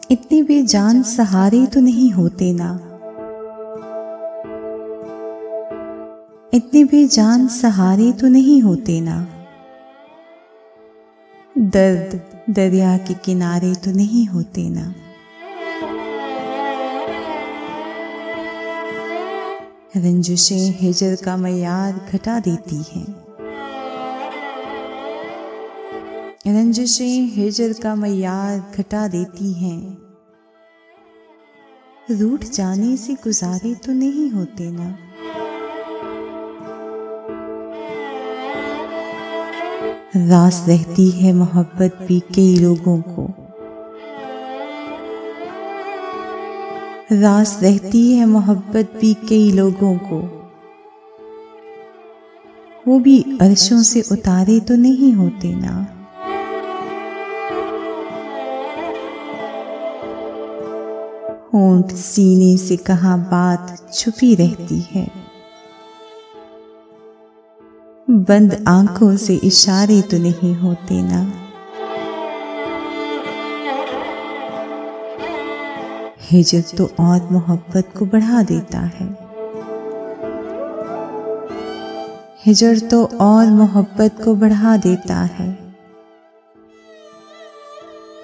इतने बेजान सहारे तो नहीं होते ना, इतने बेजान सहारे तो नहीं होते ना। दर्द दरिया के किनारे तो नहीं होते ना। रंजिशें हिजर का मयार घटा देती हैं, रंजिशें हिजर का मयार घटा देती हैं। रूठ जाने से गुजारे तो नहीं होते ना। रास रहती है मोहब्बत भी कई लोगों को, रास रहती है मोहब्बत भी कई लोगों को। वो भी अर्शों से उतारे तो नहीं होते ना। होंठ सीने से कहाँ बात छुपी रहती है, बंद आंखों से इशारे तो नहीं होते ना। हिजर तो और मोहब्बत को बढ़ा देता है, हिजर तो और मोहब्बत को बढ़ा देता है।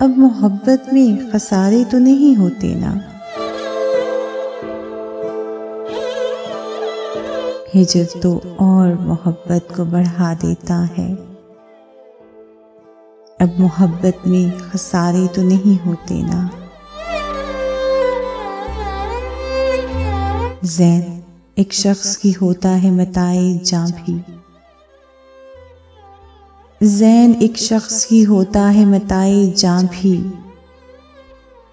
अब मोहब्बत में खसारे तो नहीं होते ना। हिजर तो और मोहब्बत को बढ़ा देता है। अब मोहब्बत में खसारे तो नहीं होते ना। ज़ैन एक शख्स की होता है मताए जां भी, ज़ैन एक शख्स की होता है मताए जां भी।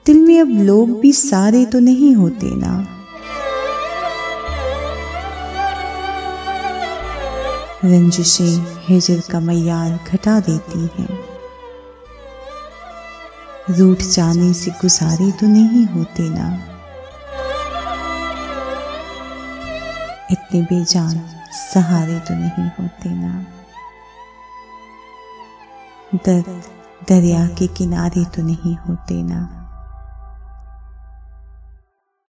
दिल में अब लोग भी सारे तो नहीं होते ना। रंजिशें हिजर का मयार घटा देती हैं, रूठ जाने से गुजारे तो नहीं होते ना। इतने बेजान सहारे तो नहीं होते ना। दर्द दरिया के किनारे तो नहीं होते ना।